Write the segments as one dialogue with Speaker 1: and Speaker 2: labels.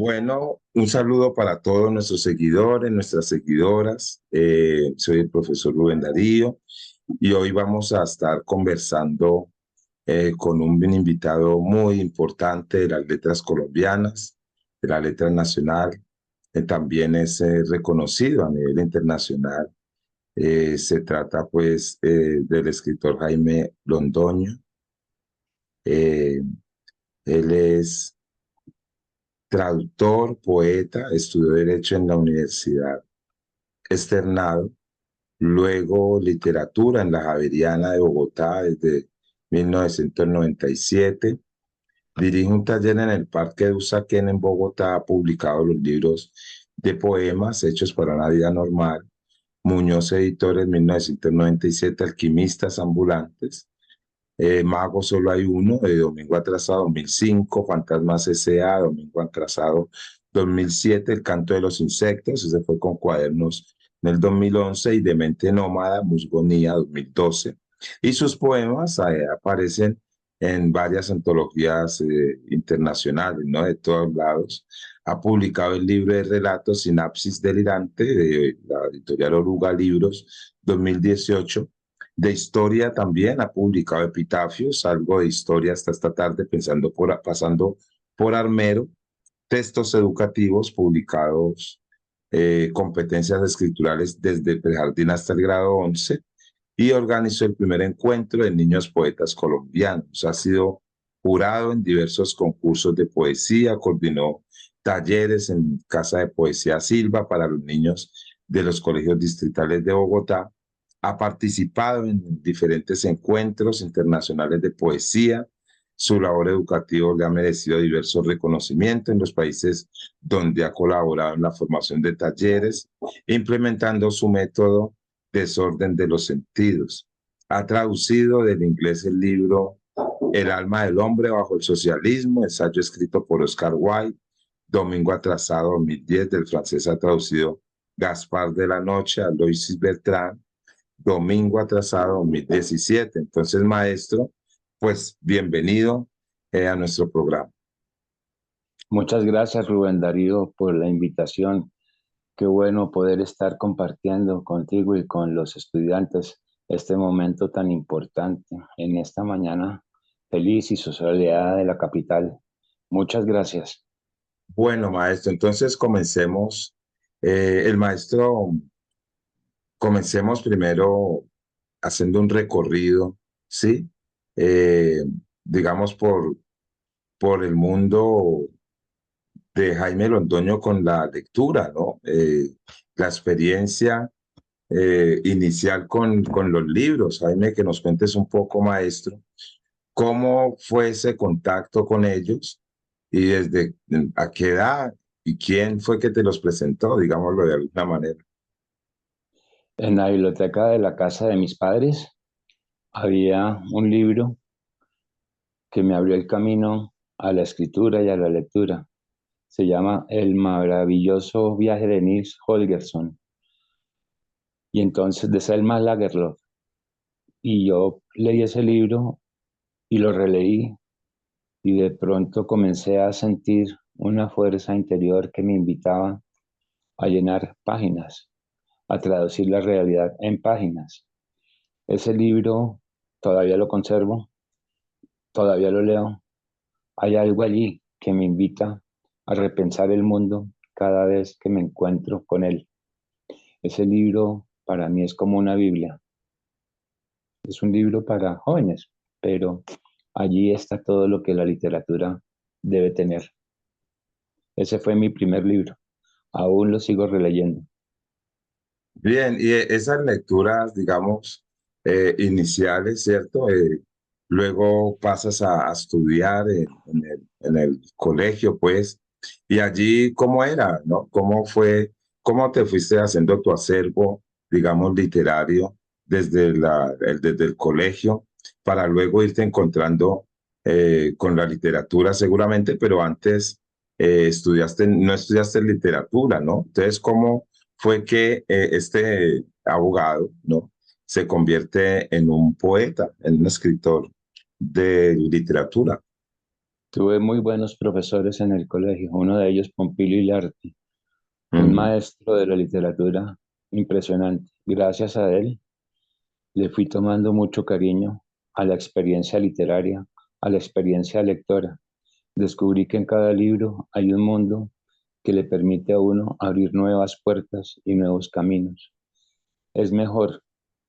Speaker 1: Bueno, un saludo para todos nuestros seguidores, nuestras seguidoras. Soy el profesor Rubén Darío y hoy vamos a estar conversando con un invitado muy importante de las letras colombianas, de la letra nacional. También es reconocido a nivel internacional. Se trata pues del escritor Jaime Londoño. Eh, Él es traductor, poeta, estudió Derecho en la Universidad Externado, luego literatura en la Javeriana de Bogotá desde 1997. Dirige un taller en el Parque de Usaquén en Bogotá, ha publicado los libros de poemas Hechos para una vida normal, Muñoz Editores 1997, Alquimistas Ambulantes, Mago Solo Hay Uno, de Domingo Atrasado 2005, Fantasmas S.A., Domingo Atrasado 2007, El Canto de los Insectos, ese fue con Cuadernos en el 2011, y Demente Nómada, Musgonía 2012. Y sus poemas aparecen en varias antologías internacionales, ¿no? De todos lados. Ha publicado el libro de relatos Sinapsis Delirante de la editorial Oruga Libros 2018. De historia también ha publicado epitafios, algo de historia hasta esta tarde, pasando por Armero, textos educativos publicados, competencias escriturales desde el prejardín hasta el grado 11, y organizó el primer encuentro de niños poetas colombianos. Ha sido jurado en diversos concursos de poesía, coordinó talleres en Casa de Poesía Silva para los niños de los colegios distritales de Bogotá. Ha participado en diferentes encuentros internacionales de poesía. Su labor educativa le ha merecido diversos reconocimientos en los países donde ha colaborado en la formación de talleres, implementando su método Desorden de los Sentidos. Ha traducido del inglés el libro El alma del hombre bajo el socialismo, ensayo escrito por Oscar Wilde. Domingo Atrasado 2010, del francés ha traducido Gaspar de la Noche, Aloysius Bertrand. Domingo Atrasado 2017. Entonces, maestro, pues bienvenido a nuestro programa.
Speaker 2: Muchas gracias, Rubén Darío, por la invitación. Qué bueno poder estar compartiendo contigo y con los estudiantes este momento tan importante en esta mañana feliz y soleada de la capital. Muchas gracias.
Speaker 1: Bueno, maestro, entonces comencemos. El maestro, comencemos primero haciendo un recorrido, ¿sí? Eh, digamos, por el mundo de Jaime Londoño con la lectura, ¿no? La experiencia inicial con los libros. Jaime, que nos cuentes un poco, maestro, cómo fue ese contacto con ellos y desde a qué edad y quién fue que te los presentó, digámoslo de alguna manera.
Speaker 2: En la biblioteca de la casa de mis padres había un libro que me abrió el camino a la escritura y a la lectura. Se llama El maravilloso viaje de Nils Holgersson y entonces de Selma Lagerlöf. Y yo leí ese libro y lo releí y de pronto comencé a sentir una fuerza interior que me invitaba a llenar páginas, a traducir la realidad en páginas. Ese libro todavía lo conservo, todavía lo leo. Hay algo allí que me invita a repensar el mundo cada vez que me encuentro con él. Ese libro para mí es como una Biblia. Es un libro para jóvenes, pero allí está todo lo que la literatura debe tener. Ese fue mi primer libro. Aún lo sigo releyendo.
Speaker 1: Bien, y esas lecturas, digamos, iniciales, ¿cierto? Luego pasas a estudiar en el colegio, pues, y allí, ¿cómo era, no? ¿Cómo fue, cómo te fuiste haciendo tu acervo, digamos, literario desde el colegio para luego irte encontrando con la literatura seguramente, pero antes no estudiaste literatura, ¿no? Entonces, ¿cómo fue que este abogado, ¿no? Se convierte en un poeta, en un escritor de literatura?
Speaker 2: Tuve muy buenos profesores en el colegio, uno de ellos Pompilio Ilarte, un
Speaker 1: Ujú.
Speaker 2: maestro de la literatura impresionante. Gracias a él le fui tomando mucho cariño a la experiencia literaria, a la experiencia lectora. Descubrí que en cada libro hay un mundo que le permite a uno abrir nuevas puertas y nuevos caminos. Es mejor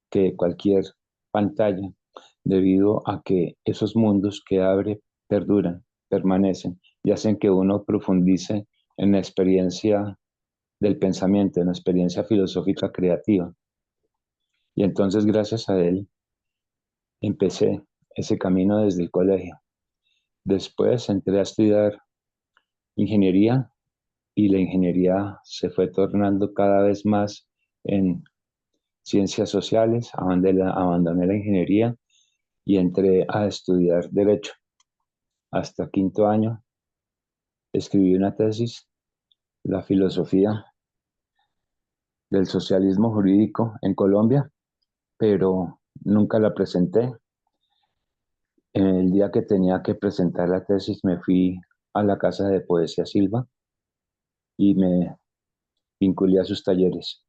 Speaker 2: que cualquier pantalla debido a que esos mundos que abre perduran, permanecen y hacen que uno profundice en la experiencia del pensamiento, en la experiencia filosófica creativa. Y entonces, gracias a él, empecé ese camino desde el colegio. Después entré a estudiar ingeniería y la ingeniería se fue tornando cada vez más en ciencias sociales. Abandoné la ingeniería y entré a estudiar derecho. Hasta quinto año escribí una tesis, la filosofía del socialismo jurídico en Colombia, pero nunca la presenté. El día que tenía que presentar la tesis me fui a la Casa de Poesía Silva y me vinculé a sus talleres.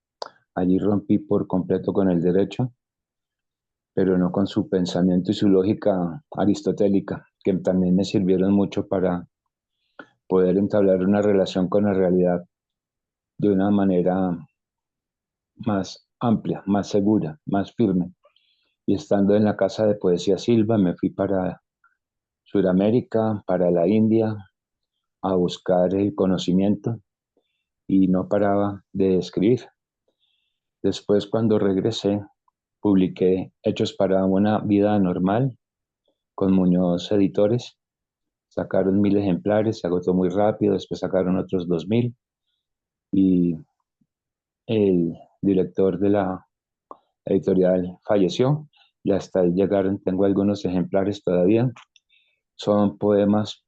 Speaker 2: Allí rompí por completo con el derecho, pero no con su pensamiento y su lógica aristotélica, que también me sirvieron mucho para poder entablar una relación con la realidad de una manera más amplia, más segura, más firme. Y estando en la Casa de Poesía Silva, me fui para Sudamérica, para la India, a buscar el conocimiento y no paraba de escribir. Después, cuando regresé, publiqué Hechos para una vida normal con Muñoz Editores. Sacaron 1.000 ejemplares, se agotó muy rápido, después sacaron otros 2.000 y el director de la editorial falleció y hasta ahí llegaron, tengo algunos ejemplares todavía. Son poemas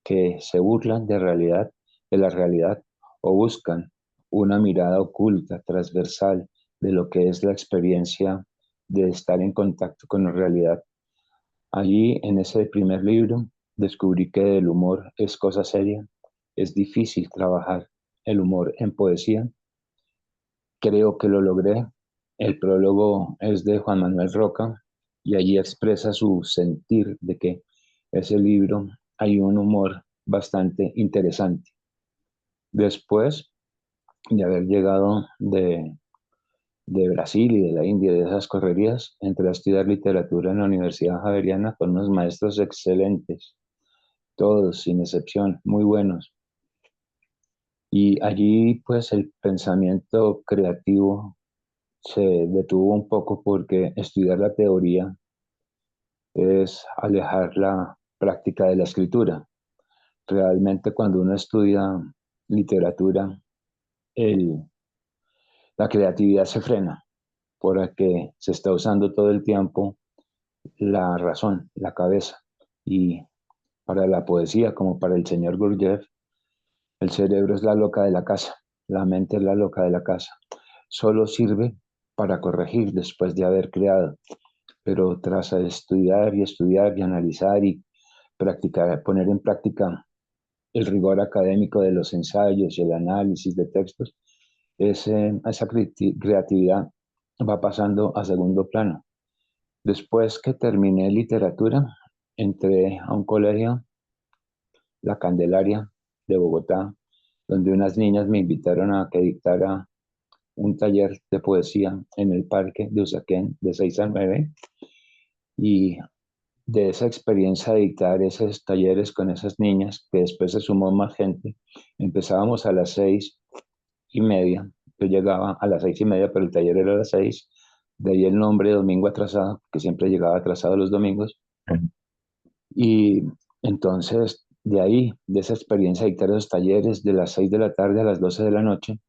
Speaker 2: que se burlan de la realidad, o buscan una mirada oculta, transversal de lo que es la experiencia de estar en contacto con la realidad. Allí, en ese primer libro, descubrí que el humor es cosa seria, es difícil trabajar el humor en poesía. Creo que lo logré. El prólogo es de Juan Manuel Roca y allí expresa su sentir de que ese libro hay un humor bastante interesante. Después de haber llegado de Brasil y de la India, de esas correrías, entré a estudiar literatura en la Universidad Javeriana con unos maestros excelentes, todos sin excepción, muy buenos. Y allí pues el pensamiento creativo se detuvo un poco porque estudiar la teoría es alejar la práctica de la escritura. Realmente cuando uno estudia literatura, el, la creatividad se frena porque se está usando todo el tiempo la razón, la cabeza. Y para la poesía, como para el señor Gurdjieff, el cerebro es la loca de la casa, la mente es la loca de la casa. Solo sirve para corregir después de haber creado, pero tras estudiar y analizar y practicar, poner en práctica el rigor académico de los ensayos y el análisis de textos, esa creatividad va pasando a segundo plano. Después que terminé literatura, entré a un colegio, La Candelaria de Bogotá, donde unas niñas me invitaron a que dictara un taller de poesía en el parque de Usaquén de 6 a 9 y de esa experiencia de dictar esos talleres con esas niñas, que después se sumó más gente, empezábamos a las 6:30, yo llegaba a las 6:30, pero el taller era a las 6, de ahí el nombre Domingo Atrasado, que siempre llegaba atrasado los domingos, y entonces de ahí, de esa experiencia de dictar esos talleres de las 6 de la tarde a las 12 de la noche,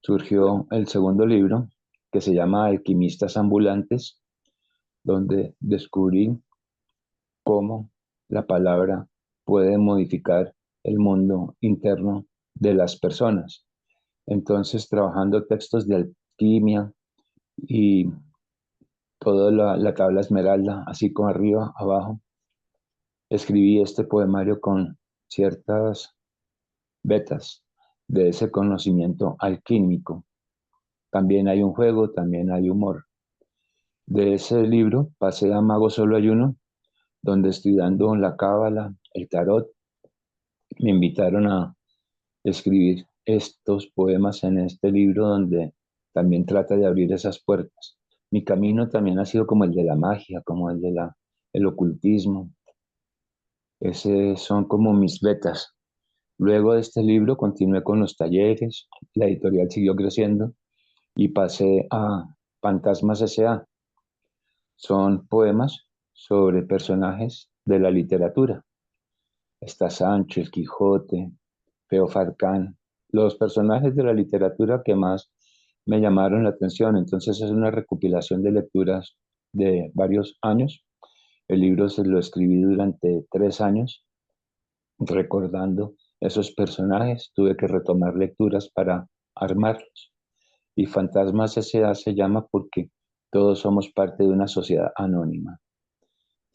Speaker 2: surgió el segundo libro, que se llama Alquimistas Ambulantes, donde descubrí cómo la palabra puede modificar el mundo interno de las personas. Entonces, trabajando textos de alquimia y toda la tabla esmeralda, así como arriba, abajo, escribí este poemario con ciertas vetas de ese conocimiento alquímico. También hay un juego, también hay humor. De ese libro pasé a Mago Solo Hay Uno, donde estoy dando la cábala, el tarot. Me invitaron a escribir estos poemas en este libro donde también trata de abrir esas puertas. Mi camino también ha sido como el de la magia, como el de el ocultismo. Ese son como mis vetas. Luego de este libro continué con los talleres, la editorial siguió creciendo y pasé a Fantasmas S.A. Son poemas sobre personajes de la literatura. Está Sancho, el Quijote, Feo Farcán, los personajes de la literatura que más me llamaron la atención. Entonces es una recopilación de lecturas de varios años. El libro se lo escribí durante 3 años, recordando esos personajes. Tuve que retomar lecturas para armarlos. Y Fantasmas S.A. se llama porque todos somos parte de una sociedad anónima.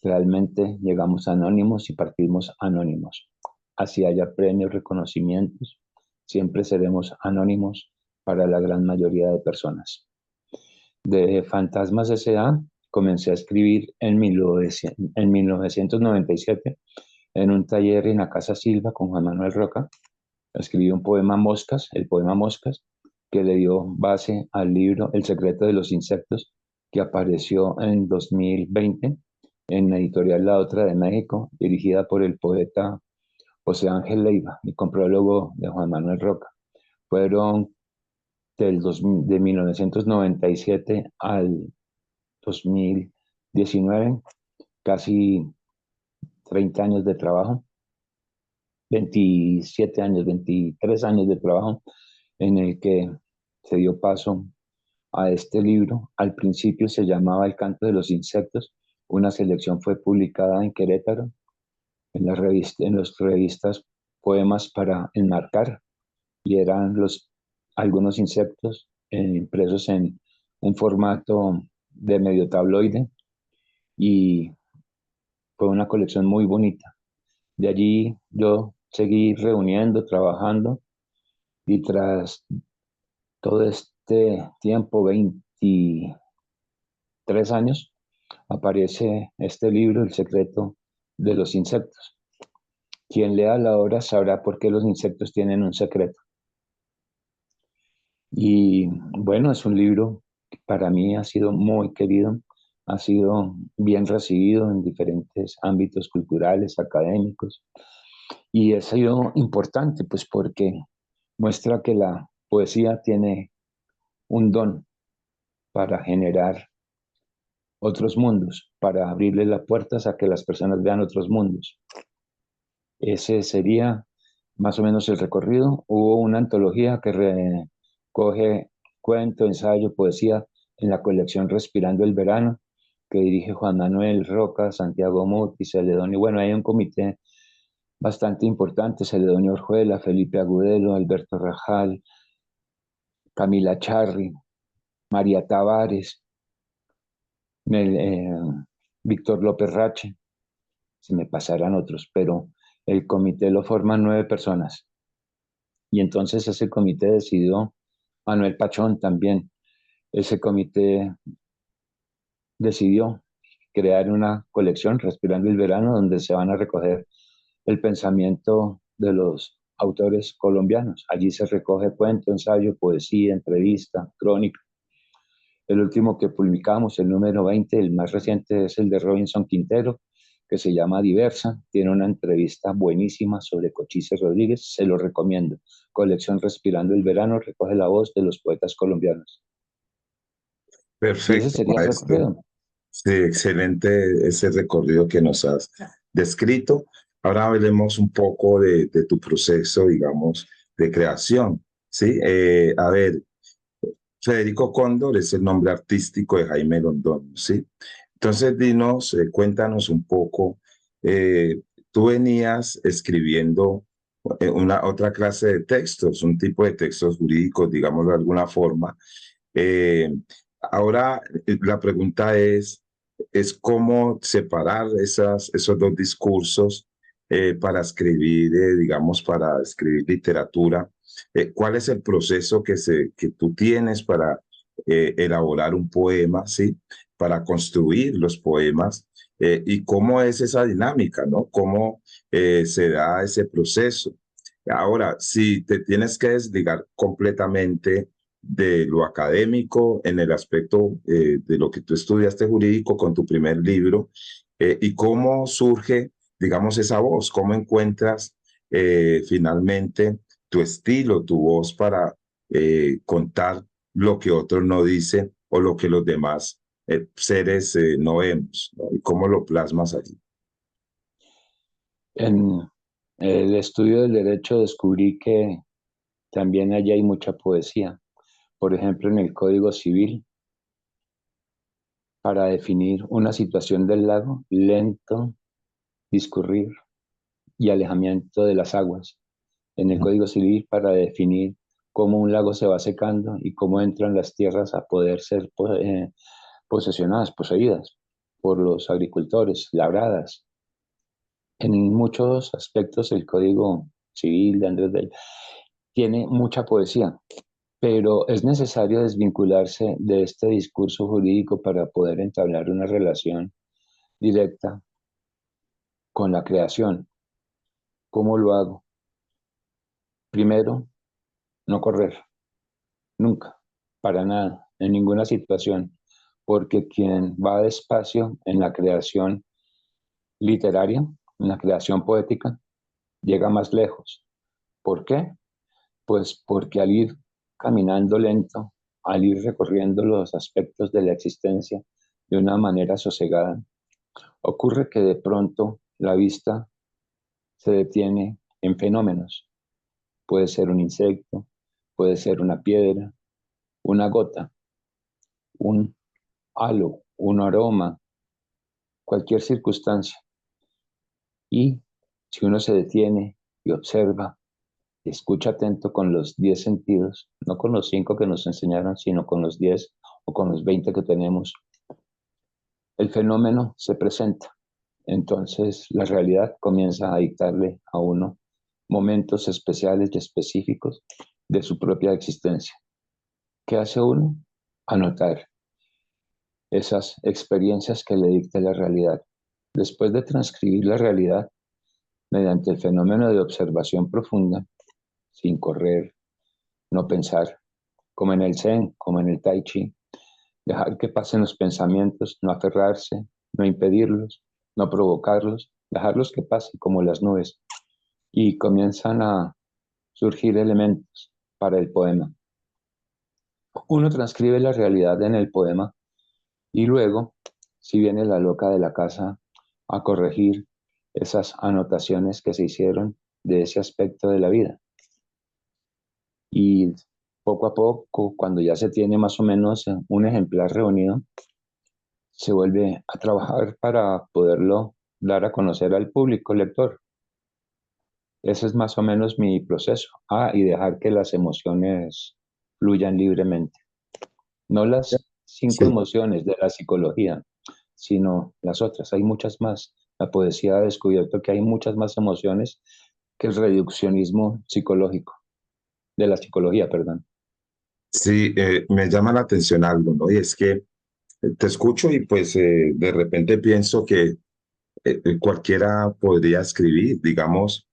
Speaker 2: Realmente llegamos anónimos y partimos anónimos. Así haya premios, reconocimientos, siempre seremos anónimos para la gran mayoría de personas. De Fantasmas S.A. comencé a escribir en 1997 en un taller en la Casa Silva con Juan Manuel Roca. Escribí un poema Moscas, el poema Moscas, que le dio base al libro El secreto de los insectos, que apareció en 2020 en la editorial La Otra de México, dirigida por el poeta José Ángel Leiva y con prólogo de Juan Manuel Roca. Fueron de 1997 al 2019, casi 30 años de trabajo, 27 años, 23 años de trabajo en el que se dio paso a este libro. Al principio se llamaba El canto de los insectos. Una selección fue publicada en Querétaro, en las revistas Poemas para Enmarcar, y eran algunos insectos impresos en un formato de medio tabloide, y fue una colección muy bonita. De allí yo seguí reuniendo, trabajando, y tras todo este tiempo, 23 años, aparece este libro, El secreto de los insectos. Quien lea la obra sabrá por qué los insectos tienen un secreto. Y bueno, es un libro que para mí ha sido muy querido, ha sido bien recibido en diferentes ámbitos culturales, académicos, y ha sido importante pues porque muestra que la poesía tiene un don para generar otros mundos, para abrirle las puertas a que las personas vean otros mundos. Ese sería más o menos el recorrido. Hubo una antología que recoge cuento, ensayo, poesía en la colección Respirando el Verano, que dirige Juan Manuel Roca, Santiago Muti, Celedonio. Bueno, hay un comité bastante importante: Celedonio Orjuela, Felipe Agudelo, Alberto Rajal, Camila Charri, María Tavares, Mel- eh, Víctor López Rache, si me pasarán otros, pero el comité lo forman 9 personas. Y entonces ese comité decidió, Manuel Pachón también, ese comité decidió crear una colección, Respirando el Verano, donde se van a recoger el pensamiento de los autores colombianos. Allí se recoge cuento, ensayo, poesía, entrevista, crónica. El último que publicamos, el número 20, el más reciente, es el de Robinson Quintero, que se llama Diversa. Tiene una entrevista buenísima sobre Cochise Rodríguez, se lo recomiendo. Colección Respirando el Verano recoge la voz de los poetas colombianos. Y ese
Speaker 1: Perfecto,
Speaker 2: sería el
Speaker 1: maestro.
Speaker 2: recorrido.
Speaker 1: Sí, excelente ese recorrido que nos has descrito. Ahora hablemos un poco de tu proceso, digamos, de creación. ¿Sí? A ver, Federico Cóndor es el nombre artístico de Jaime Londoño, ¿sí? Entonces, dinos, cuéntanos un poco. Tú venías escribiendo una otra clase de textos, un tipo de textos jurídicos, digamos de alguna forma. Eh, Ahora, la pregunta es, es cómo separar esos dos discursos para escribir, digamos, para escribir literatura. ¿Cuál es el proceso que tú tienes para elaborar un poema, ¿sí? Para construir los poemas y cómo es esa dinámica, ¿no? ¿Cómo se da ese proceso? Ahora, si te tienes que desligar completamente de lo académico en el aspecto de lo que tú estudiaste jurídico con tu primer libro y cómo surge, digamos, esa voz, cómo encuentras finalmente tu estilo, tu voz para contar lo que otros no dicen o lo que los demás seres no vemos, ¿no? Y cómo lo plasmas allí.
Speaker 2: En el estudio del derecho descubrí que también allí hay mucha poesía. Por ejemplo, en el Código Civil, para definir una situación del lago, lento, discurrir y alejamiento de las aguas. En el Código Civil, para definir cómo un lago se va secando y cómo entran las tierras a poder ser posesionadas, poseídas por los agricultores, labradas. En muchos aspectos el Código Civil de Andrés Bello tiene mucha poesía, pero es necesario desvincularse de este discurso jurídico para poder entablar una relación directa con la creación. ¿Cómo lo hago? Primero, no correr, nunca, para nada, en ninguna situación, porque quien va despacio en la creación literaria, en la creación poética, llega más lejos. ¿Por qué? Pues porque al ir caminando lento, al ir recorriendo los aspectos de la existencia de una manera sosegada, ocurre que de pronto la vista se detiene en fenómenos. Puede ser un insecto, puede ser una piedra, una gota, un halo, un aroma, cualquier circunstancia. Y si uno se detiene y observa, y escucha atento con los 10 sentidos, no con los 5 que nos enseñaron, sino con los 10 o con los 20 que tenemos, el fenómeno se presenta. Entonces la realidad comienza a dictarle a uno momentos especiales y específicos de su propia existencia. ¿Qué hace uno? Anotar esas experiencias que le dicta la realidad. Después de transcribir la realidad mediante el fenómeno de observación profunda, sin correr, no pensar, como en el Zen, como en el Tai Chi, dejar que pasen los pensamientos, no aferrarse, no impedirlos, no provocarlos, dejarlos que pasen como las nubes y comienzan a surgir elementos para el poema. Uno transcribe la realidad en el poema y luego, si viene la loca de la casa a corregir esas anotaciones que se hicieron de ese aspecto de la vida. Y poco a poco, cuando ya se tiene más o menos un ejemplar reunido, se vuelve a trabajar para poderlo dar a conocer al público lector. Ese es más o menos mi proceso. Y dejar que las emociones fluyan libremente. No las 5
Speaker 1: Sí.
Speaker 2: emociones de la psicología, sino las otras. Hay muchas más. La poesía ha descubierto que hay muchas más emociones que el reduccionismo psicológico, de la psicología, perdón.
Speaker 1: Sí, me llama la atención algo, ¿no? Y es que te escucho y pues de repente pienso que cualquiera podría escribir, digamos,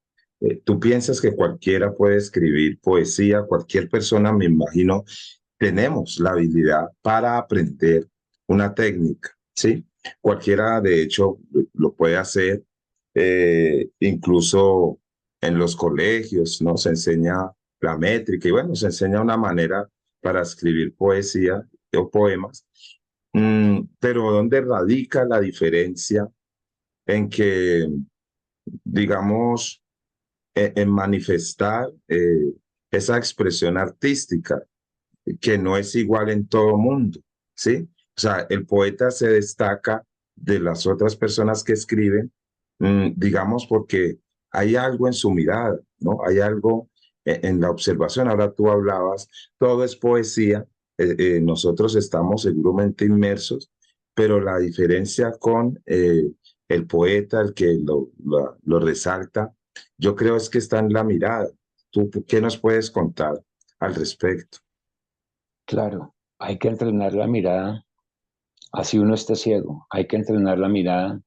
Speaker 1: tú piensas que cualquiera puede escribir poesía, cualquier persona, me imagino, tenemos la habilidad para aprender una técnica, ¿sí? Cualquiera, de hecho, lo puede hacer, incluso en los colegios, ¿no? Se enseña la métrica y bueno, se enseña una manera para escribir poesía o poemas. Pero ¿dónde radica la diferencia en que, digamos, en manifestar esa expresión artística que no es igual en todo mundo, ¿sí? O sea, el poeta se destaca de las otras personas que escriben, digamos, porque hay algo en su mirada, ¿no? Hay algo en la observación. Ahora tú hablabas, todo es poesía, nosotros estamos seguramente inmersos, pero la diferencia con el poeta, el que lo resalta, yo creo es que está en la mirada. ¿Tú qué nos puedes contar al respecto?
Speaker 2: Claro, hay que entrenar la mirada, así uno esté ciego, hay que entrenar la mirada,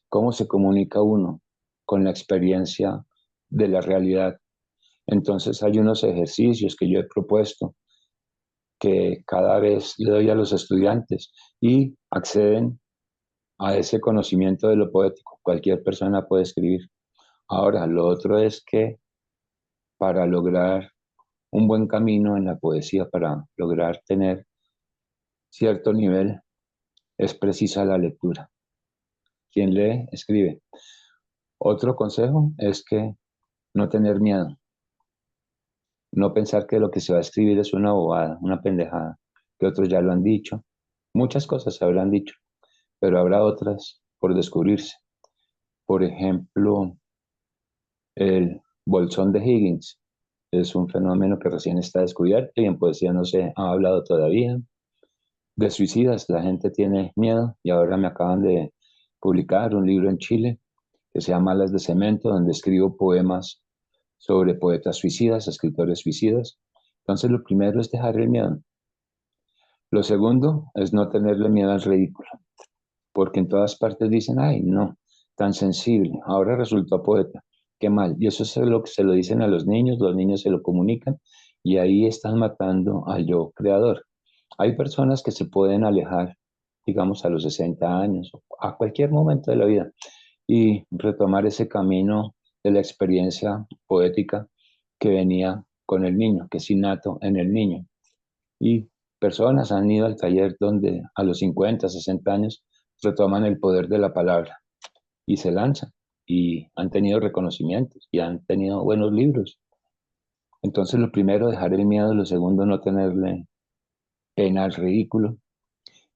Speaker 2: cómo se comunica uno con la experiencia de la realidad. Entonces hay unos ejercicios que yo he propuesto que cada vez le doy a los estudiantes y acceden a ese conocimiento de lo poético. Cualquier persona puede escribir. Ahora, lo otro es que para lograr un buen camino en la poesía, para lograr tener cierto nivel, es precisa la lectura. Quien lee, escribe. Otro consejo es que no tener miedo, no pensar que lo que se va a escribir es una bobada, una pendejada, que otros ya lo han dicho. Muchas cosas se habrán dicho, pero habrá otras por descubrirse. Por ejemplo, el bolsón de Higgins es un fenómeno que recién está descubierto y en poesía no se ha hablado todavía. De suicidas, la gente tiene miedo y ahora me acaban de publicar un libro en Chile que se llama Alas de Cemento, donde escribo poemas sobre poetas suicidas, escritores suicidas. Entonces, lo primero es dejar el miedo. Lo segundo es no tenerle miedo al ridículo, porque en todas partes dicen, ay, no, tan sensible, ahora resultó poeta, qué mal. Y eso es lo que se lo dicen a los niños se lo comunican y ahí están matando al yo creador. Hay personas que se pueden alejar, digamos, a los 60 años, a cualquier momento de la vida, y retomar ese camino de la experiencia poética que venía con el niño, que es innato en el niño. Y personas han ido al taller donde a los 50, 60 años retoman el poder de la palabra y se lanzan y han tenido reconocimientos y han tenido buenos libros. Entonces, lo primero, dejar el miedo; lo segundo, no tenerle pena al ridículo.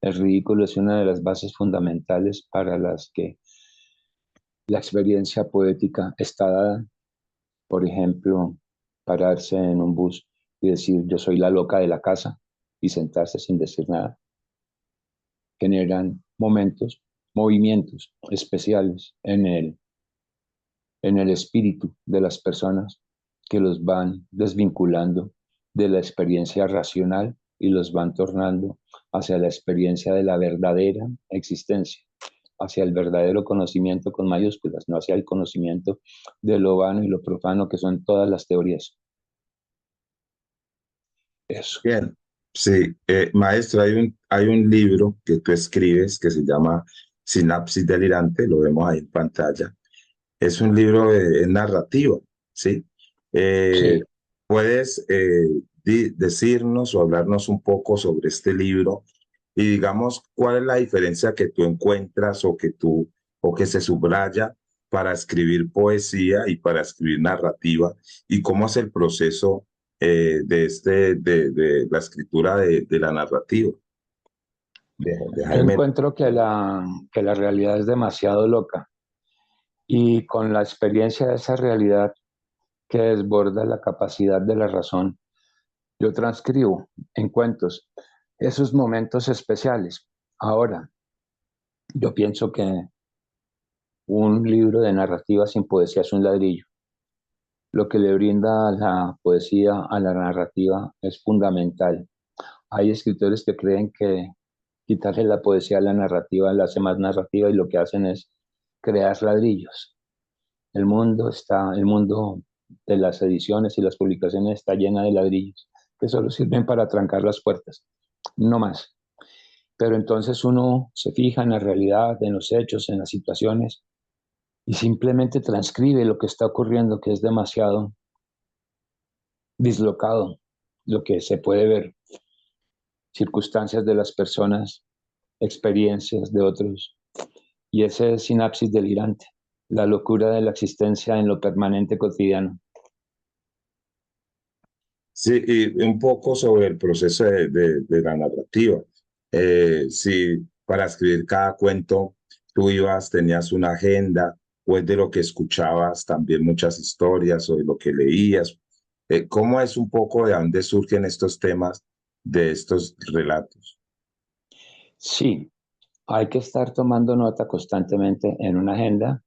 Speaker 2: El ridículo es una de las bases fundamentales para las que la experiencia poética está dada. Por ejemplo, pararse en un bus y decir yo soy la loca de la casa y sentarse sin decir nada. Generan momentos, movimientos especiales en el espíritu de las personas que los van desvinculando de la experiencia racional y los van tornando hacia la experiencia de la verdadera existencia, hacia el verdadero conocimiento con mayúsculas, no hacia el conocimiento de lo vano y lo profano que son todas las teorías. Eso.
Speaker 1: Bien, sí, maestro, hay un libro que tú escribes que se llama Sinapsis Delirante, lo vemos ahí en pantalla. Es un libro de narrativa, ¿sí? Eh,
Speaker 2: Sí,
Speaker 1: ¿Puedes decirnos o hablarnos un poco sobre este libro y digamos cuál es la diferencia que tú encuentras o que se subraya para escribir poesía y para escribir narrativa y cómo es el proceso de la escritura de la narrativa de
Speaker 2: yo
Speaker 1: Jaime?
Speaker 2: encuentro que la realidad es demasiado loca y con la experiencia de esa realidad que desborda la capacidad de la razón, yo transcribo en cuentos esos momentos especiales. Ahora, yo pienso que un libro de narrativa sin poesía es un ladrillo. Lo que le brinda la poesía a la narrativa es fundamental. Hay escritores que creen que quitarle la poesía a la narrativa la hace más narrativa y lo que hacen es crear ladrillos. El mundo de las ediciones y las publicaciones está llena de ladrillos que solo sirven para trancar las puertas, no más. Pero entonces uno se fija en la realidad, en los hechos, en las situaciones y simplemente transcribe lo que está ocurriendo, que es demasiado dislocado, lo que se puede ver, circunstancias de las personas, experiencias de otros, y ese es sinapsis delirante, la locura de la existencia en lo permanente cotidiano.
Speaker 1: Sí, y un poco sobre el proceso de la narrativa. Si para escribir cada cuento tú ibas, tenías una agenda, o es de lo que escuchabas también muchas historias o de lo que leías. ¿Cómo es un poco de dónde surgen estos temas de estos relatos?
Speaker 2: Sí, Hay que estar tomando nota constantemente en una agenda,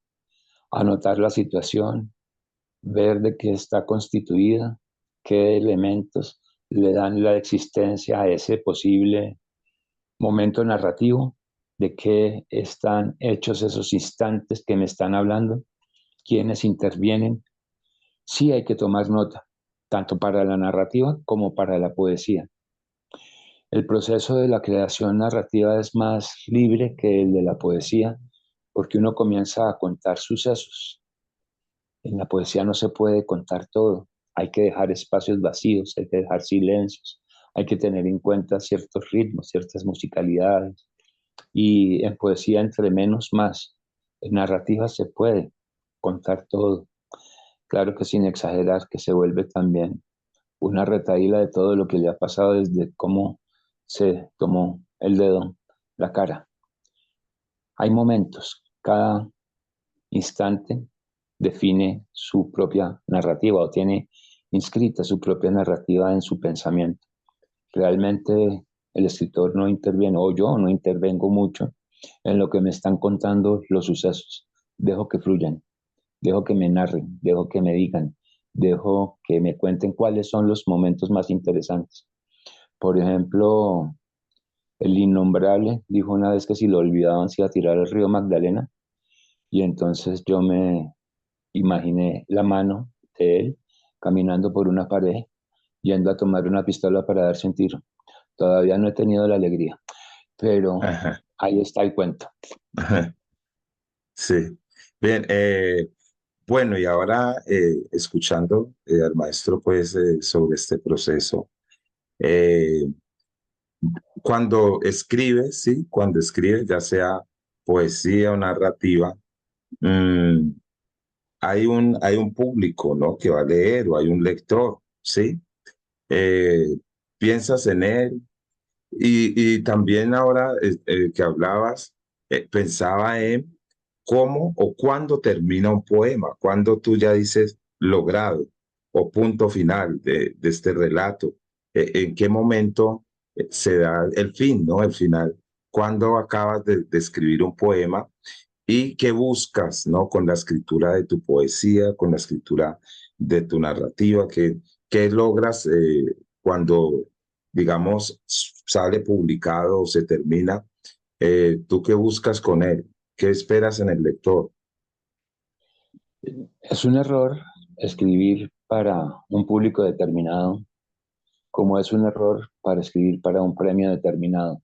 Speaker 2: anotar la situación, ver de qué está constituida, qué elementos le dan la existencia a ese posible momento narrativo, de qué están hechos esos instantes que me están hablando, quiénes intervienen. Sí hay que tomar nota, tanto para la narrativa como para la poesía. El proceso de la creación narrativa es más libre que el de la poesía, porque uno comienza a contar sucesos. En la poesía no se puede contar todo. Hay que dejar espacios vacíos, hay que dejar silencios, hay que tener en cuenta ciertos ritmos, ciertas musicalidades. Y en poesía, entre menos más. En narrativa se puede contar todo. Claro que sin exagerar, que se vuelve también una retaíla de todo lo que le ha pasado desde cómo se tomó el dedo, la cara. Hay momentos, cada instante define su propia narrativa o tiene inscrita su propia narrativa en su pensamiento. Realmente el escritor no interviene, o yo no intervengo mucho en lo que me están contando los sucesos. Dejo que fluyan, dejo que me narren, dejo que me digan, dejo que me cuenten cuáles son los momentos más interesantes. Por ejemplo, el innombrable dijo una vez que si lo olvidaban se iba a tirar al río Magdalena, y entonces yo me imaginé la mano de él caminando por una pared, yendo a tomar una pistola para darse un tiro. Todavía no he tenido la alegría, pero
Speaker 1: Ajá,
Speaker 2: ahí está el cuento.
Speaker 1: ajá, sí. Bien, bueno, y ahora escuchando al maestro pues sobre este proceso, eh, cuando escribes, sí, cuando escribes, ya sea poesía o narrativa, mm, hay un público, ¿no? Que va a leer o hay un lector, ¿sí? Eh, Piensas en él y también ahora que hablabas, pensaba en cómo o cuándo termina un poema, cuándo tú ya dices logrado o punto final de este relato, en qué momento se da el fin, ¿no? El final, cuándo acabas de escribir un poema y qué buscas, ¿no? Con la escritura de tu poesía, con la escritura de tu narrativa, qué logras cuando, digamos, sale publicado o se termina, ¿tú qué buscas con él? ¿Qué esperas en el lector?
Speaker 2: Es un error escribir para un público determinado, como es un error para escribir para un premio determinado.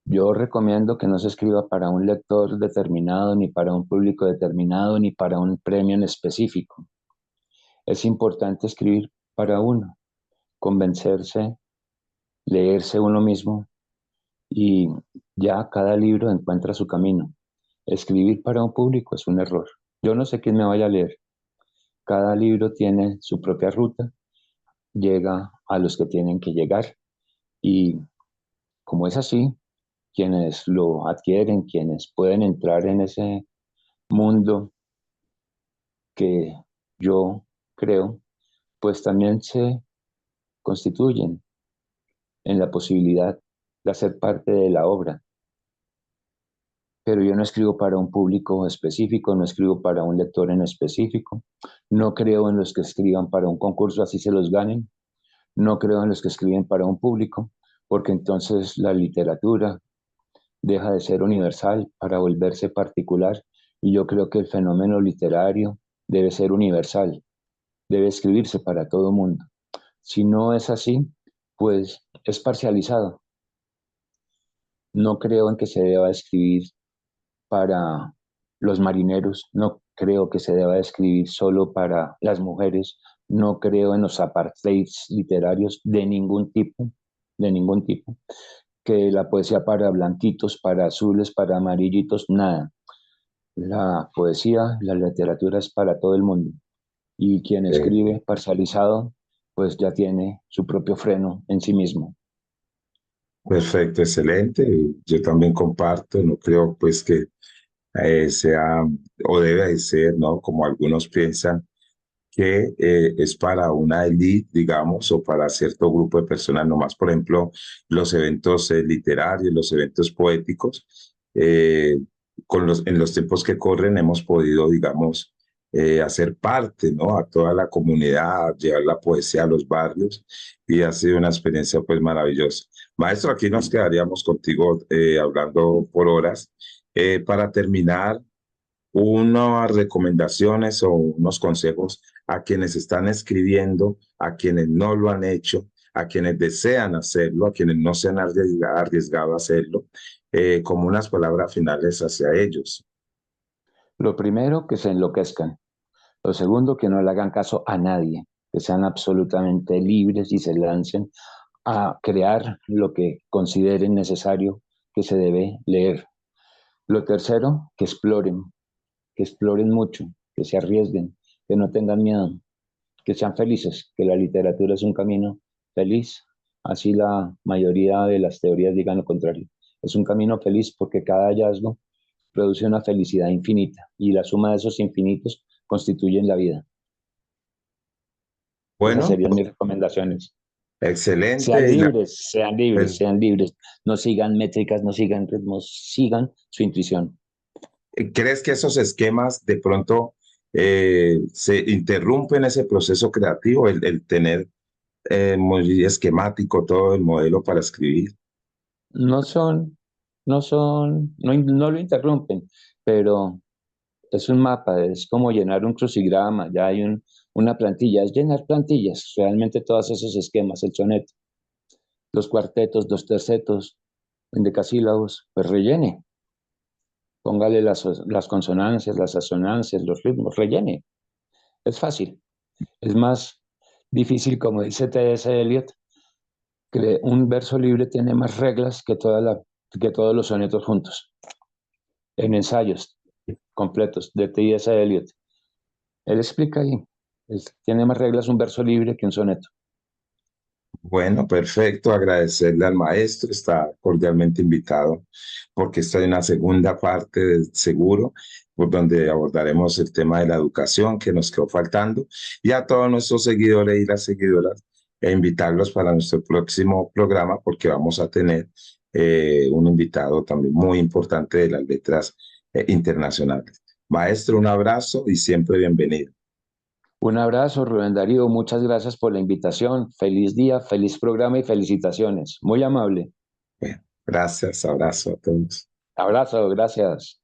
Speaker 2: Yo recomiendo que no se escriba para un lector determinado, ni para un público determinado, ni para un premio en específico. Es importante escribir para uno, convencerse, leerse uno mismo y ya cada libro encuentra su camino. Escribir para un público es un error. Yo no sé quién me vaya a leer. Cada libro tiene su propia ruta, llega a los que tienen que llegar y como es así, quienes lo adquieren, quienes pueden entrar en ese mundo que yo creo, pues también se constituyen en la posibilidad de hacer parte de la obra. Pero yo no escribo para un público específico, no escribo para un lector en específico, no creo en los que escriban para un concurso así se los ganen, no creo en los que escriben para un público, porque entonces la literatura deja de ser universal para volverse particular y yo creo que el fenómeno literario debe ser universal, debe escribirse para todo mundo. Si no es así, pues es parcializado. No creo en que se deba escribir para los marineros, no creo que se deba escribir solo para las mujeres, no creo en los apartheids literarios de ningún tipo, que la poesía para blanquitos, para azules, para amarillitos, nada. La poesía, la literatura es para todo el mundo y quien
Speaker 1: Eh,
Speaker 2: escribe parcializado, pues ya tiene su propio freno en sí mismo.
Speaker 1: Perfecto, excelente. Yo también comparto, no creo pues que sea o debe de ser, ¿no? Como algunos piensan, que es para una élite, digamos, o para cierto grupo de personas nomás. Por ejemplo, los eventos literarios, los eventos poéticos, en los tiempos que corren hemos podido, digamos, hacer parte, ¿no? A toda la comunidad, llevar la poesía a los barrios y ha sido una experiencia pues maravillosa. Maestro, aquí nos quedaríamos contigo hablando por horas. Para terminar, unas recomendaciones o unos consejos a quienes están escribiendo, a quienes no lo han hecho, a quienes desean hacerlo, a quienes no se han arriesgado a hacerlo, como unas palabras finales hacia ellos.
Speaker 2: Lo primero, que se enloquezcan. Lo segundo, que no le hagan caso a nadie, que sean absolutamente libres y se lancen a crear lo que consideren necesario que se debe leer. Lo tercero, que exploren mucho, que se arriesguen, que no tengan miedo, que sean felices, que la literatura es un camino feliz, así la mayoría de las teorías digan lo contrario. Es un camino feliz porque cada hallazgo produce una felicidad infinita y la suma de esos infinitos constituyen la vida. Esas
Speaker 1: Bueno,
Speaker 2: serían mis recomendaciones.
Speaker 1: excelente.
Speaker 2: Sean libres,
Speaker 1: El-
Speaker 2: sean libres. No sigan métricas, no sigan ritmos, sigan su intuición.
Speaker 1: ¿Crees que esos esquemas de pronto se interrumpen ese proceso creativo, el tener muy esquemático todo el modelo para escribir?
Speaker 2: No son, no lo interrumpen, pero es un mapa, es como llenar un crucigrama, ya hay una plantilla, es llenar plantillas, realmente todos esos esquemas, el soneto, los cuartetos, los tercetos, en decasílabos, pues rellene, póngale las consonancias, las asonancias, los ritmos, rellene, es fácil, es más difícil, como dice T.S. Eliot, que un verso libre tiene más reglas que todos los sonetos juntos, en ensayos completos de T.S. Eliot. Él explica ahí, tiene más reglas un verso libre que un soneto.
Speaker 1: Bueno, perfecto. Agradecerle al maestro. Está cordialmente invitado porque esta es una segunda parte del seguro, por donde abordaremos el tema de la educación que nos quedó faltando y a todos nuestros seguidores y las seguidoras invitarlos para nuestro próximo programa porque vamos a tener un invitado también muy importante de las letras internacionales. Maestro, un abrazo y siempre bienvenido.
Speaker 2: Un abrazo, Rubén Darío. Muchas gracias por la invitación. Feliz día, feliz programa y felicitaciones. Muy amable.
Speaker 1: Bueno, gracias, abrazo a todos.
Speaker 2: Abrazo, gracias.